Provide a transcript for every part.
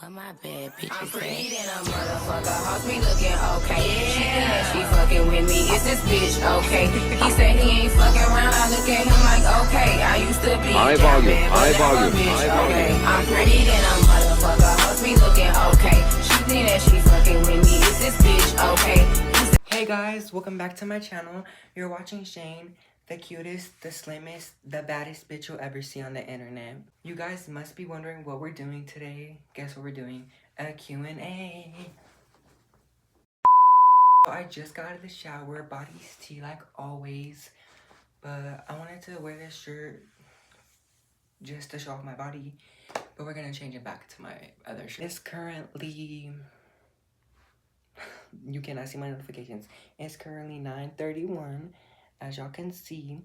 Well, my bad, bitch. I'm pretty than a motherfucker. Hoes be looking okay. Yeah. She think that she fucking with me. Is this bitch okay? He said he ain't fucking around. I look at him like, okay. I used to be a volume, but now a bitch, okay. I'm pretty than a motherfucker. Hoes be looking okay. She think that she fucking with me. Is this bitch okay? Hey guys, welcome back to my channel. You're watching Shane, the cutest, the slimmest, the baddest bitch you'll ever see on the internet. You guys must be wondering what we're doing today. Guess what we're doing? A Q&A. I just got out of the shower, body's tea like always, but I wanted to wear this shirt just to show off my body, but we're gonna change it back to my other shirt. It's currently... You cannot see my notifications. It's currently 9:31, as y'all can see.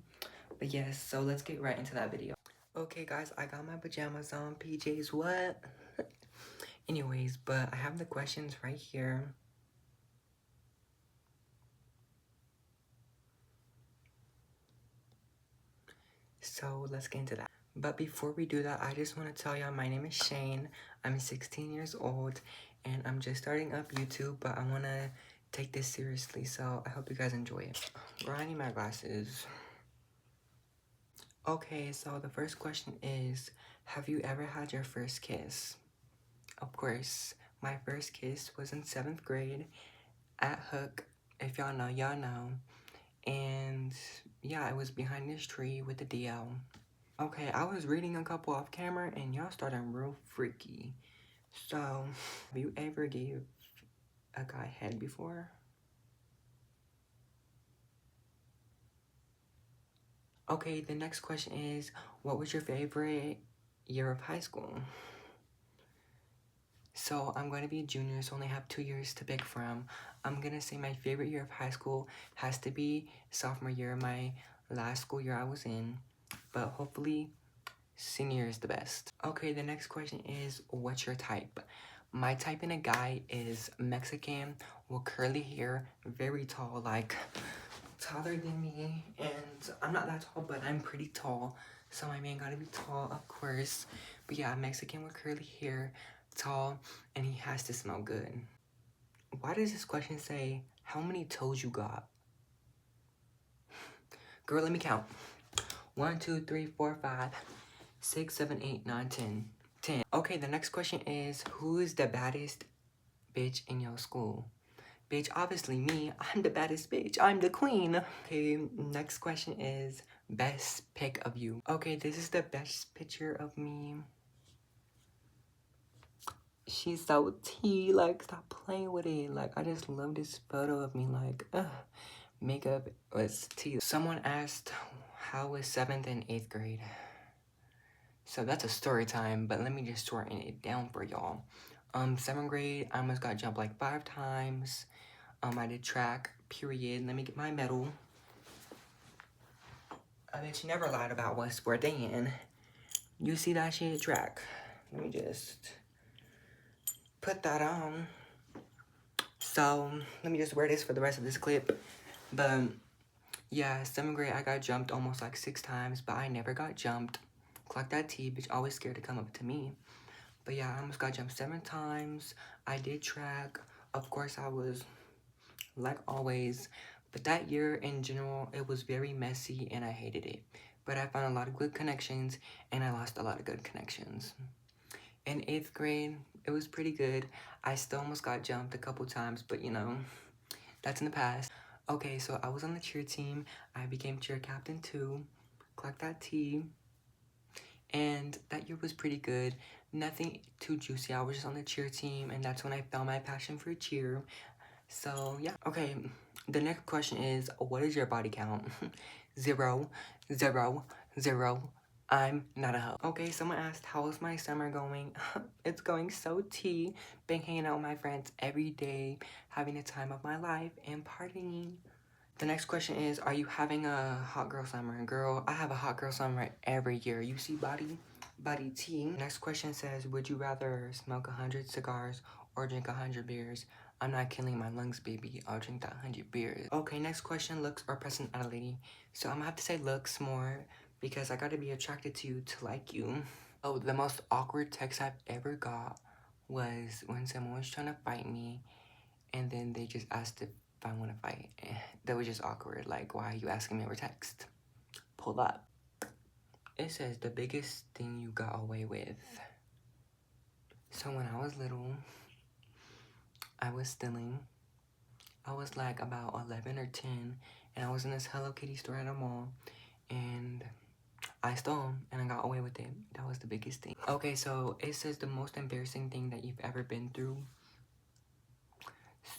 But yes, so let's get right into that video. Okay guys, I got my pajamas on, PJs, what? Anyways, but I have the questions right here. So let's get into that. But before we do that, I just want to tell y'all my name is Shane. I'm 16 years old and I'm just starting up YouTube, but I want to take this seriously, so I hope you guys enjoy it. Bro, I need my glasses. Okay, so the first question is, have you ever had your first kiss? Of course, my first kiss was in 7th grade at Hook. If y'all know, y'all know. And yeah, it was behind this tree with the DL. Okay, I was reading a couple off camera and y'all started real freaky. So, have you ever gave a guy head before? Okay, the next question is, what was your favorite year of high school? So, I'm going to be a junior, so I only have 2 years to pick from. I'm going to say my favorite year of high school has to be sophomore year, my last school year I was in. But hopefully, senior year is the best. Okay, the next question is, what's your type? My type in a guy is Mexican with curly hair, very tall, like taller than me. And I'm not that tall, but I'm pretty tall. So my man gotta be tall, of course. But yeah, Mexican with curly hair, tall, and he has to smell good. Why does this question say, how many toes you got? Girl, let me count. 1, 2, 3, 4, 5, 6, 7, 8, 9, 10. 10. Okay, the next question is, who is the baddest bitch in your school? Bitch, obviously me. I'm the baddest bitch. I'm the queen. Okay, next question is, best pic of you. Okay, this is the best picture of me. She's so tea, like, stop playing with it. Like, I just love this photo of me, like, makeup was tea. Someone asked, how was 7th and 8th grade? So that's a story time, but let me just shorten it down for y'all. 7th grade, I almost got jumped like 5 times. I did track, period. Let me get my medal. I bet you never lied about what sport they in. You see that shit, track. Let me just put that on. So, let me just wear this for the rest of this clip. But, yeah, 7th grade, I got jumped almost like 6 times, but I never got jumped. Clock that T, bitch, always scared to come up to me. But yeah, I almost got jumped 7 times. I did track. Of course, I was, like always. But that year, in general, it was very messy, and I hated it. But I found a lot of good connections, and I lost a lot of good connections. In 8th grade, it was pretty good. I still almost got jumped a couple times, but you know, that's in the past. Okay, so I was on the cheer team. I became cheer captain too. Clock that T. And that year was pretty good. Nothing too juicy. I was just on the cheer team, and that's when I found my passion for cheer. So, yeah. Okay, the next question is, what is your body count? 0, 0, 0. I'm not a hoe. Okay, someone asked, how is my summer going? It's going so tea. Been hanging out with my friends every day, having the time of my life, and partying. The next question is, are you having a hot girl summer? Girl, I have a hot girl summer every year. You see body tea. Next question says, would you rather smoke 100 cigars or drink 100 beers? I'm not killing my lungs, baby. I'll drink that 100 beers. Okay, next question, looks or personality. So I'm gonna have to say looks more because I gotta be attracted to you to like you. Oh, the most awkward text I've ever got was when someone was trying to fight me, and then they just asked if I want to fight. That was just awkward. Like, why are you asking me over text? Pull up. It says the biggest thing you got away with. So when I was little, I was stealing. I was like about 11 or 10, and I was in this Hello Kitty store at a mall, and I stole them, and I got away with it. That was the biggest thing. Okay, so it says the most embarrassing thing that you've ever been through.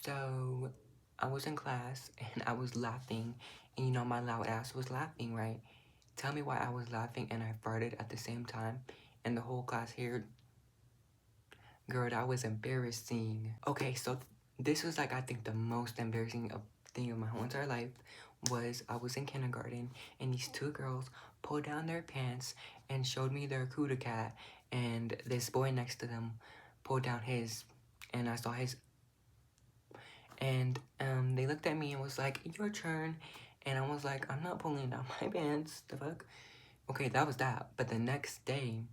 So I was in class, and I was laughing, and you know my loud ass was laughing, right? Tell me why I was laughing and I farted at the same time, and the whole class heard. Girl, that was embarrassing. Okay, so this was like, I think the most embarrassing thing of my whole entire life was I was in kindergarten, and these two girls pulled down their pants and showed me their cootie cat, and this boy next to them pulled down his, and I saw his, and they looked at me and was like, your turn, and I was like, I'm not pulling down my pants, the fuck? Okay, that was that, but the next day,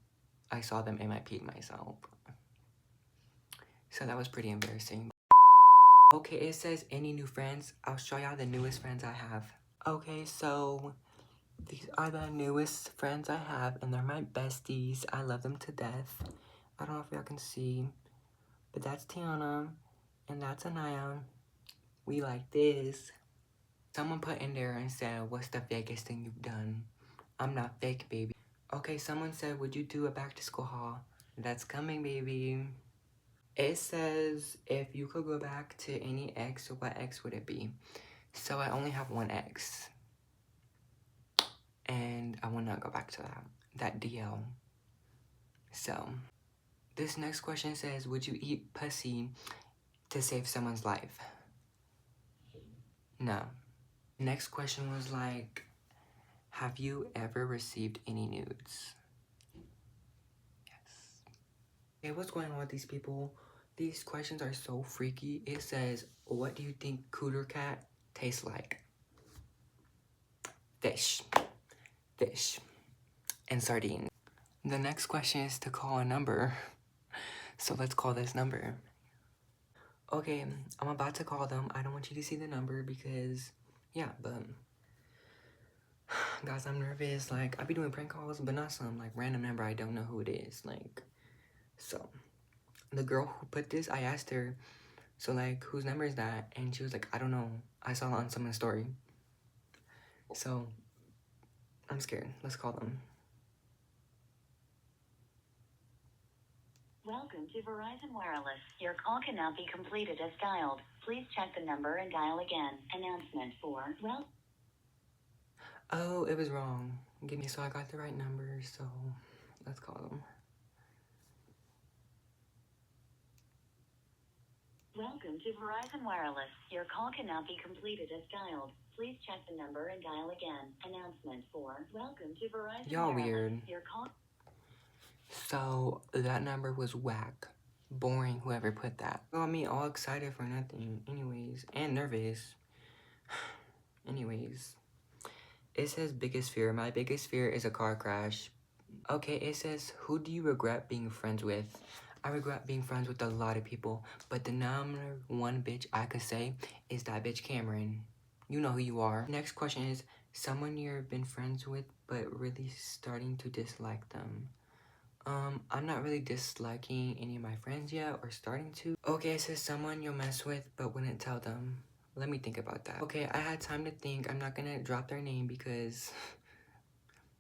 I saw them and I peed myself. So that was pretty embarrassing. Okay, it says any new friends. I'll show y'all the newest friends I have. Okay, so these are the newest friends I have, and they're my besties. I love them to death. I don't know if y'all can see, but that's Tiana, and that's Anaya. We like this. Someone put in there and said, what's the fakest thing you've done? I'm not fake, baby. Okay, someone said, would you do a back to school haul? That's coming, baby. It says, if you could go back to any ex, what ex would it be? So I only have one ex. And I will not go back to that DL. So, this next question says, would you eat pussy to save someone's life? No. Next question was like, have you ever received any nudes? Yes. Okay, what's going on with these people? These questions are so freaky. It says, what do you think cooter cat tastes like? Fish. Fish. And sardines. The next question is to call a number. So let's call this number. Okay, I'm about to call them. I don't want you to see the number because, yeah, but guys, I'm nervous. Like, I be doing prank calls, but not some like random number. I don't know who it is. Like, so the girl who put this, I asked her, so like, whose number is that? And she was like, I don't know. I saw it on someone's story. So I'm scared. Let's call them. Welcome to Verizon Wireless. Your call cannot be completed as dialed. Please check the number and dial again. Announcement for, well... Oh, it was wrong. Give me, so I got the right number, so let's call them. Welcome to Verizon Wireless. Your call cannot be completed as dialed. Please check the number and dial again. Announcement for, welcome to Verizon Y'all Wireless. weird. Your call... So that number was whack. Boring, whoever put that. Got me all excited for nothing. Anyways, and nervous. Anyways. It says biggest fear. My biggest fear is a car crash. Okay, it says, who do you regret being friends with? I regret being friends with a lot of people, but the number one bitch I could say is that bitch Cameron. You know who you are. Next question is, someone you've been friends with, but really starting to dislike them. I'm not really disliking any of my friends yet, or starting to. Okay, it says someone you'll mess with, but wouldn't tell them. Let me think about that. Okay, I had time to think. I'm not gonna drop their name because...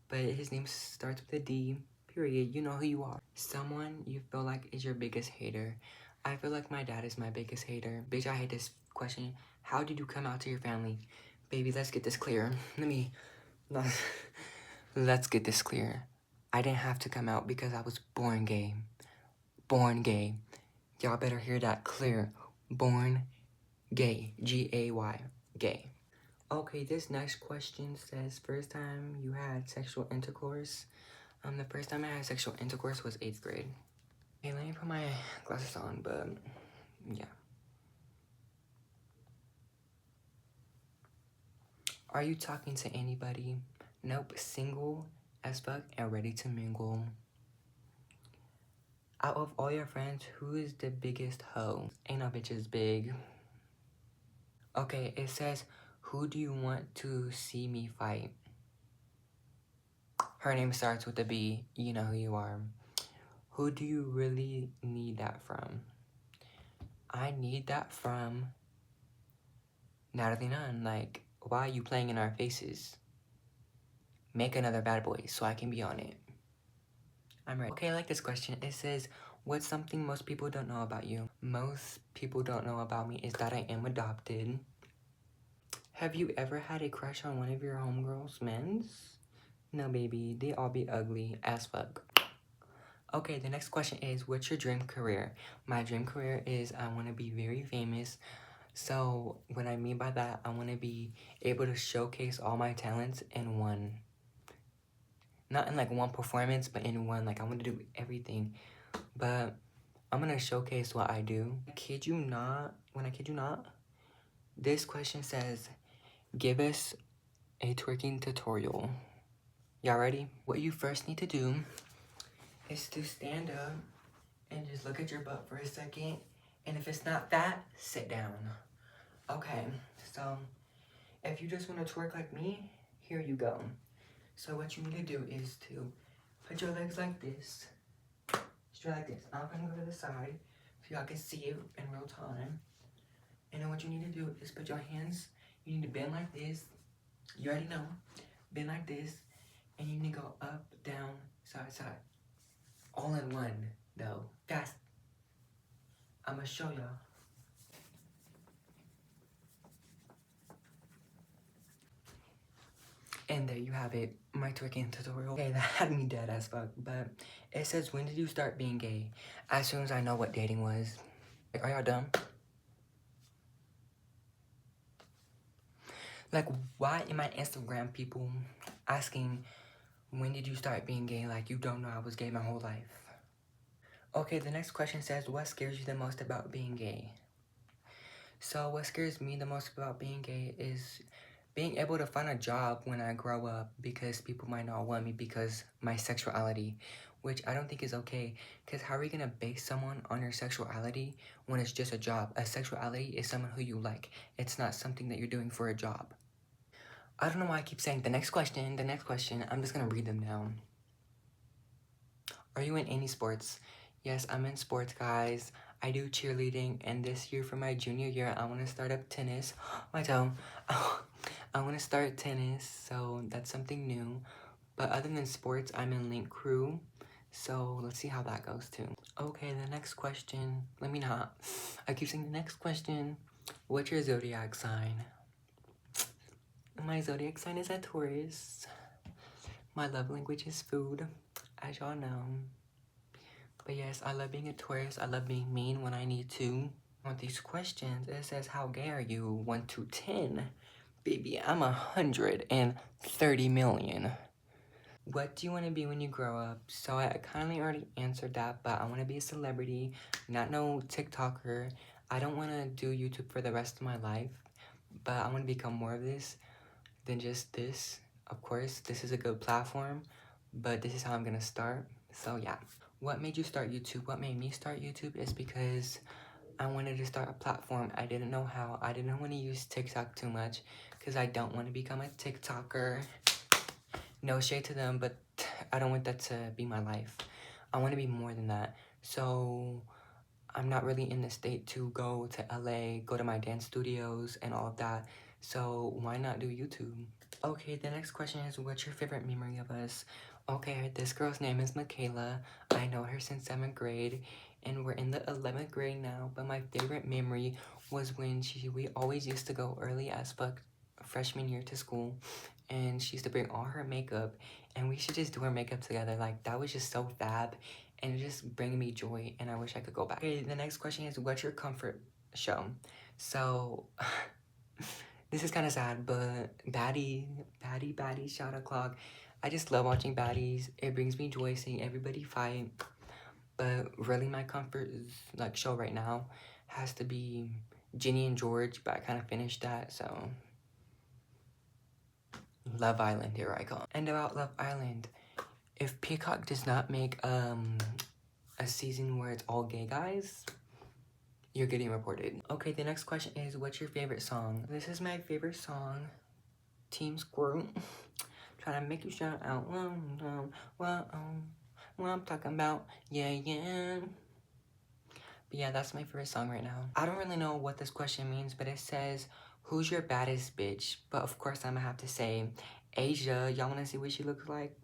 but his name starts with a D, period. You know who you are. Someone you feel like is your biggest hater. I feel like my dad is my biggest hater. Bitch, I hate this question. How did you come out to your family? Baby, let's get this clear. Let's get this clear. I didn't have to come out because I was born gay. Born gay. Y'all better hear that clear. Born gay. G-A-Y. Gay. Okay, this next question says, first time you had sexual intercourse. The first time I had sexual intercourse was 8th grade. Okay, let me put my glasses on, but yeah. Are you talking to anybody? Nope, single as fuck and ready to mingle. Out of all your friends, who is the biggest hoe? Ain't no bitches big. Okay, it says, who do you want to see me fight? Her name starts with a B. You know who you are. Who do you really need that from? I need that from Natalie Nunn. Like, why are you playing in our faces? Make another bad boy so I can be on it. I'm ready. Okay, I like this question. It says, what's something most people don't know about you? Most people don't know about me is that I am adopted. Have you ever had a crush on one of your homegirls' men's? No, baby. They all be ugly as fuck. Okay, the next question is, what's your dream career? My dream career is I want to be very famous. So what I mean by that, I want to be able to showcase all my talents in one. Not in like one performance, but in one. Like I want to do everything. But I'm going to showcase what I do. I kid you not. When I kid you not, this question says, give us a twerking tutorial. Y'all ready? What you first need to do is to stand up and just look at your butt for a second. And if it's not fat, sit down. Okay, so if you just want to twerk like me, here you go. So what you need to do is to put your legs like this, straight like this. I'm gonna go to the side so y'all can see it in real time. And then what you need to do is put your hands, you need to bend like this. You already know, bend like this. And you need to go up, down, side, side. All in one, though. Fast. I'm gonna show y'all. And there you have it, my twerking tutorial. Okay, that had me dead as fuck, but it says, when did you start being gay? As soon as I know what dating was. Are y'all dumb? Like, why am I Instagram people asking, when did you start being gay? Like, you don't know I was gay my whole life. Okay, the next question says, what scares you the most about being gay? So what scares me the most about being gay is being able to find a job when I grow up, because people might not want me because my sexuality, which I don't think is okay. Because how are you gonna base someone on your sexuality when it's just a job? A sexuality is someone who you like. It's not something that you're doing for a job. I don't know why I keep saying the next question, the next question. I'm just gonna read them down. Are you in any sports? Yes, I'm in sports, guys. I do cheerleading, and this year for my junior year, I want to start up tennis. My toe. I want to start tennis, so that's something new. But other than sports, I'm in Link Crew, so let's see how that goes too. Okay, the next question. Let me not. I keep saying the next question. What's your zodiac sign? My zodiac sign is a Taurus. My love language is food, as y'all know. But yes, I love being a Taurus. I love being mean when I need to. On these questions, it says, how gay are you? 1 to 10. Baby, I'm 130 million. What do you want to be when you grow up? So I kindly already answered that, but I want to be a celebrity, not no TikToker. I don't want to do YouTube for the rest of my life, but I want to become more of this than just this. Of course, this is a good platform, but this is how I'm going to start. So yeah. What made you start YouTube? What made me start YouTube is because I wanted to start a platform. I didn't know how. I didn't want to use TikTok too much because I don't want to become a TikToker. No shade to them, but I don't want that to be my life. I want to be more than that. So I'm not really in the state to go to LA, go to my dance studios and all of that. So why not do YouTube? Okay, the next question is, what's your favorite memory of us? Okay, this girl's name is Michaela. I know her since 7th grade, and we're in the 11th grade now, but my favorite memory was when we always used to go early as fuck freshman year to school, and she used to bring all her makeup, and we should just do her makeup together. Like, that was just so fab, and it just bring me joy, and I wish I could go back. Okay, the next question is, what's your comfort show? So... this is kind of sad, but baddie, shot o'clock. I just love watching baddies. It brings me joy seeing everybody fight. But really my comfort like show right now has to be Ginny and George, but I kind of finished that, so. Love Island, here I come. And about Love Island, if Peacock does not make a season where it's all gay guys, you're getting reported. Okay, the next question is, what's your favorite song? This is my favorite song, Team Squirt. Trying to make you shout out, what I'm talking about, yeah, yeah. But yeah, that's my favorite song right now. I don't really know what this question means, but it says, who's your baddest bitch? But of course, I'm gonna have to say Asia. Y'all wanna see what she looks like?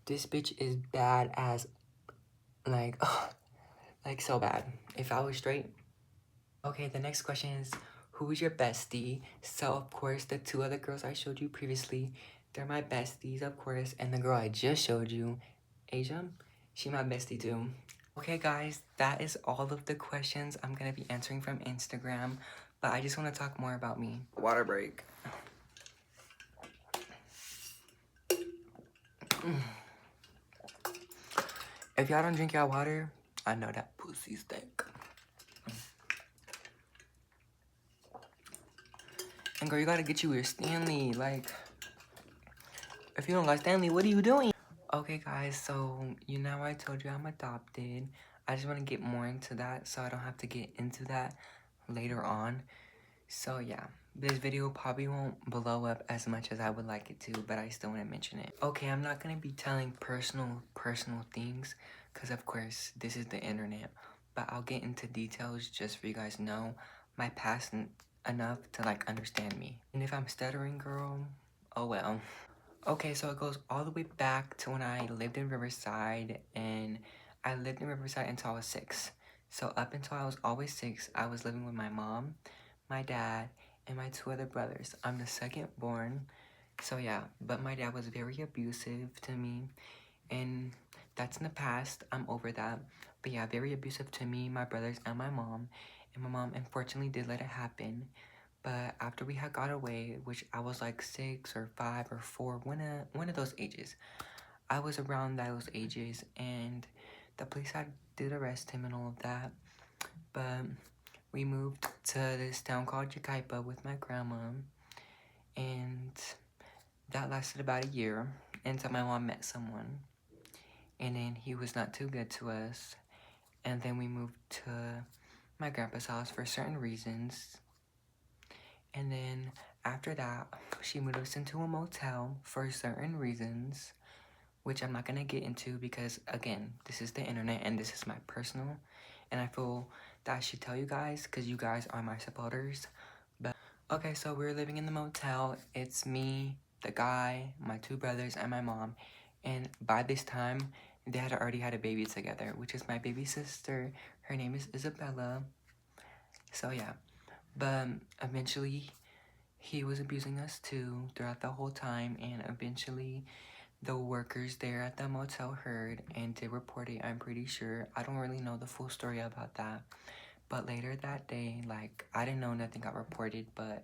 This bitch is bad as, like, like so bad. If I was straight. Okay, the next question is, who's your bestie? So, of course, the two other girls I showed you previously, they're my besties, of course. And the girl I just showed you, Asia, she my bestie too. Okay, guys, that is all of the questions I'm gonna be answering from Instagram. But I just want to talk more about me. Water break. If y'all don't drink y'all water, I know that pussy stink. And girl, you gotta get you your Stanley. Like, if you don't got Stanley, what are you doing? Okay, guys, so you know I told you I'm adopted. I just want to get more into that so I don't have to get into that later on. So yeah, this video probably won't blow up as much as I would like it to, but I still want to mention it. Okay, I'm not going to be telling personal things because of course this is the internet, but I'll get into details just for you guys to know my past enough to like understand me. And if I'm stuttering, girl, oh well. Okay, so it goes all the way back to when I lived in Riverside, and I lived in Riverside until I was 6. So up until I was always 6, I was living with my mom, my dad, and my 2 other brothers. I'm the second born, so yeah, but my dad was very abusive to me, and that's in the past. I'm over that. But yeah, very abusive to me, my brothers, and my mom. And my mom unfortunately did let it happen. But after we had got away, which I was like 6 or 5 or 4, one of those ages. I was around those ages, and the police did arrest him and all of that. But we moved to this town called Jacaipa with my grandma, and that lasted about a year until my mom met someone. And then he was not too good to us. And then we moved to my grandpa's house for certain reasons. And then after that, she moved us into a motel for certain reasons, which I'm not going to get into because, again, this is the internet and this is my personal. And I feel that I should tell you guys because you guys are my supporters. But okay, so we're living in the motel. It's me, the guy, my 2 brothers, and my mom. And by this time, they had already had a baby together, which is my baby sister. Her name is Isabella. So yeah. But eventually, he was abusing us too throughout the whole time, and eventually the workers there at the motel heard and did report it, I'm pretty sure. I don't really know the full story about that. But later that day, like, I didn't know nothing got reported, but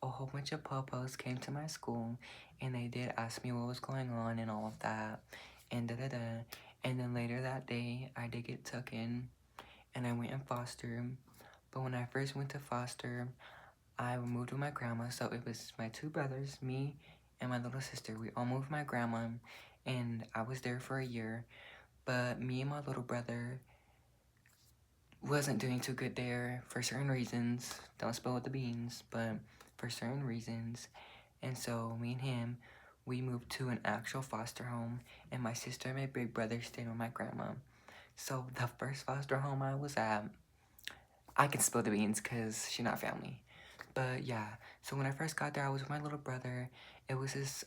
a whole bunch of popos came to my school, and they did ask me what was going on and all of that, and da-da-da. And then later that day, I did get taken, and I went in foster. But when I first went to foster, I moved with my grandma, so it was my 2 brothers, me, and my little sister. We all moved with my grandma, and I was there for a year. But me and my little brother wasn't doing too good there for certain reasons. Don't spill the beans, but for certain reasons. And so me and him, we moved to an actual foster home, and my sister and my big brother stayed with my grandma. So the first foster home I was at, I can spill the beans because she's not family. But yeah, so when I first got there, I was with my little brother. It was this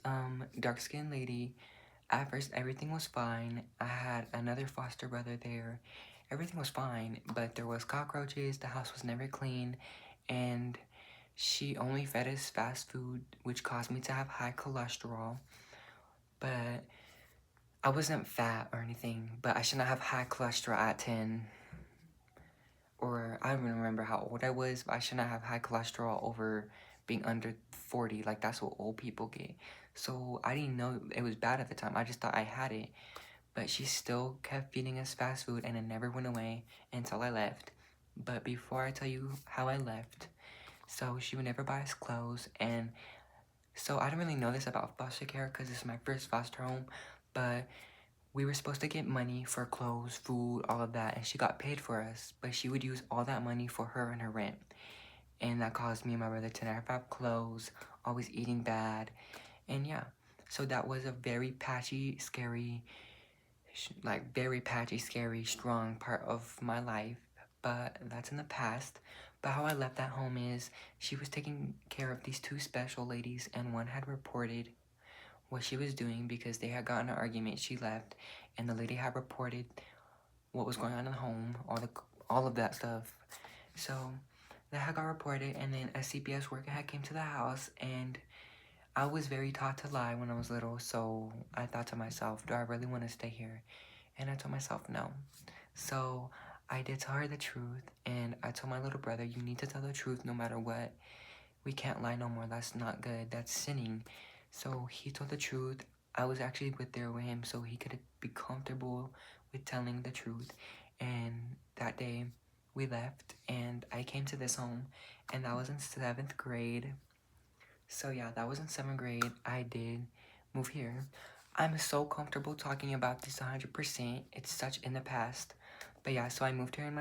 dark-skinned lady. At first, everything was fine. I had another foster brother there. Everything was fine, but there was cockroaches. The house was never clean, and she only fed us fast food, which caused me to have high cholesterol. But I wasn't fat or anything, but I should not have high cholesterol at 10. Or I don't even remember how old I was, but I should not have high cholesterol over being under 40. Like, that's what old people get. So I didn't know it was bad at the time. I just thought I had it. But she still kept feeding us fast food, and it never went away until I left. But before I tell you how I left, so she would never buy us clothes. And so I don't really know this about foster care because this is my first foster home. But we were supposed to get money for clothes, food, all of that, and she got paid for us, but she would use all that money for her and her rent. And that caused me and my brother to never have clothes, always eating bad, and yeah. So that was a very patchy, scary, very patchy, scary, strong part of my life, but that's in the past. But how I left that home is she was taking care of these two special ladies, and one had reported what she was doing because they had gotten an argument. She left, and the lady had reported what was going on in the home, all of that stuff. So that had got reported, and then a CPS worker had came to the house, and I was very taught to lie when I was little, so I thought to myself, do I really want to stay here? And I told myself no. So I did tell her the truth, and I told my little brother, you need to tell the truth no matter what. We can't lie no more. That's not good. That's sinning. So he told the truth. I was actually there with him so he could be comfortable with telling the truth. And that day we left, and I came to this home, and that was in 7th grade. So yeah, that was in 7th grade. I did move here. I'm so comfortable talking about this 100%. It's such in the past. But yeah, so I moved here when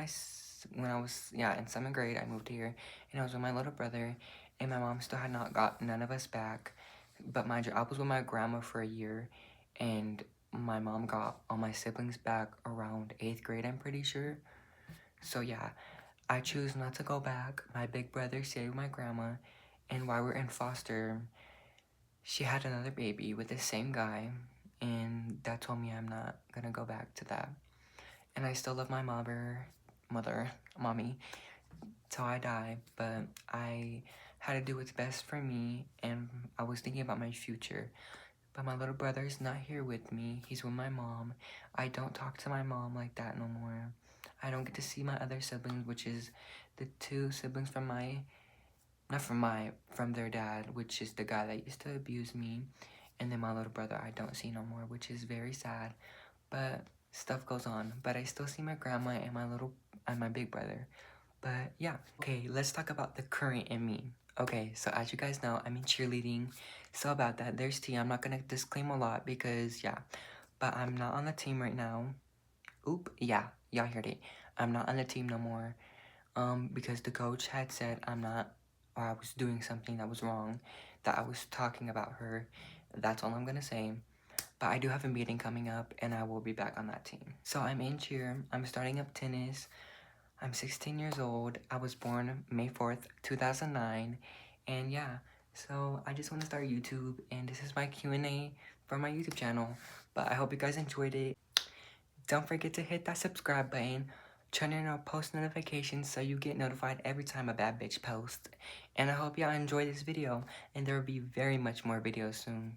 I was, in 7th grade. I moved here, and I was with my little brother, and my mom still had not got none of us back. But mind you, I was with my grandma for a year, and my mom got all my siblings back around 8th grade, I'm pretty sure. So yeah, I choose not to go back. My big brother stayed with my grandma, and while we're in foster, she had another baby with the same guy, and that told me I'm not gonna go back to that. And I still love my mommy, till I die, but I had to do what's best for me, and I was thinking about my future. But my little brother is not here with me. He's with my mom. I don't talk to my mom like that no more. I don't get to see my other siblings, which is the two siblings from from their dad, which is the guy that used to abuse me. And then my little brother I don't see no more, which is very sad. But stuff goes on. But I still see my grandma and my big brother. But yeah. Okay, let's talk about the current in me. Okay, so as you guys know, I'm in cheerleading. So about that, there's T. I'm not gonna disclaim a lot because yeah. But I'm not on the team right now. Oop, yeah, y'all heard it. I'm not on the team no more. Because the coach had said I was doing something that was wrong, that I was talking about her. That's all I'm gonna say. But I do have a meeting coming up, and I will be back on that team. So I'm in cheer. I'm starting up tennis. I'm 16 years old. I was born May 4th, 2009. And yeah, so I just want to start YouTube, and this is my Q&A for my YouTube channel. But I hope you guys enjoyed it. Don't forget to hit that subscribe button, turn on our post notifications so you get notified every time a bad bitch posts. And I hope y'all enjoy this video, and there will be very much more videos soon.